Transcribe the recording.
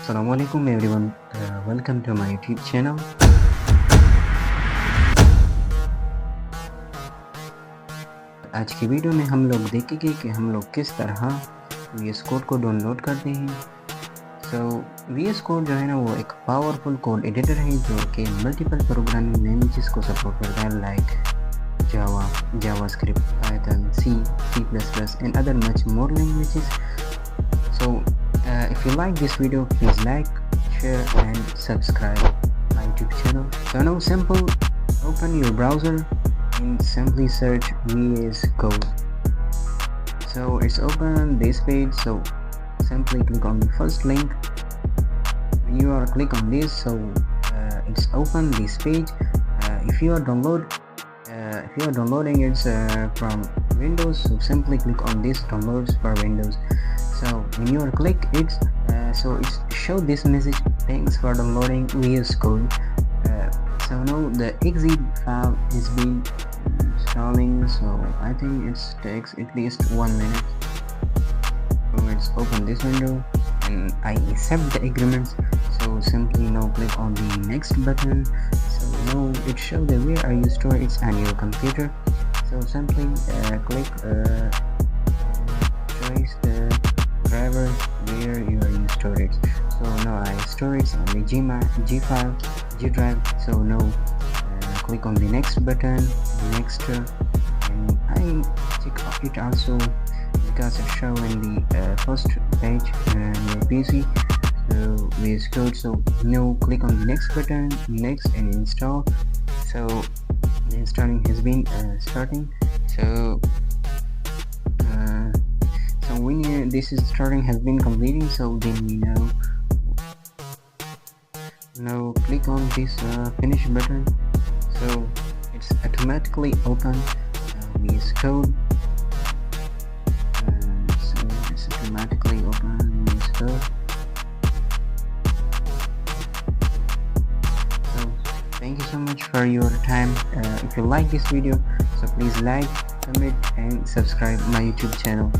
Assalamualaikum everyone, welcome to my YouTube channel. आज की video में हम लोग देखेंगे कि हम लोग किस तरह VS कोड को डाउनलोड करते हैं। VS कोड जो है ना वो एक पावरफुल कोड एडिटर है जो कि मल्टीपल प्रोग्रामिंग लैंग्वेजेस को सपोर्ट करता है, like Java, JavaScript, Python, C++ and other much more languages. If you like this video, please like, share and subscribe my YouTube channel. So now simple, open your browser and simply search VS Code. So it's open this page, so simply click on the first link. When you are click on this, so it's open this page. If you are downloading it from Windows, so simply click on this downloads for Windows. So when you are click it, so it show this message, thanks for downloading VS Code. So now the exe file is being installing, so I think it takes at least 1 minute. So let's open this window and I accept the agreements. So simply now click on the next button. So now it shows that where are you store it on your computer. So simply click choice the driver where you are store it. So now I store it on the G file, G drive. So now click on the next button, next, and I check it also because it's showing the first page on your PC. So VS Code. So now click on the next button, next, and install. So the installing has been starting. So when this is starting has been completing, so then we now click on this finish button. So it's automatically open VS Code. So it's automatically open VS Code. So thank you so much for your time. If you like this video, so please like, comment and subscribe my YouTube channel.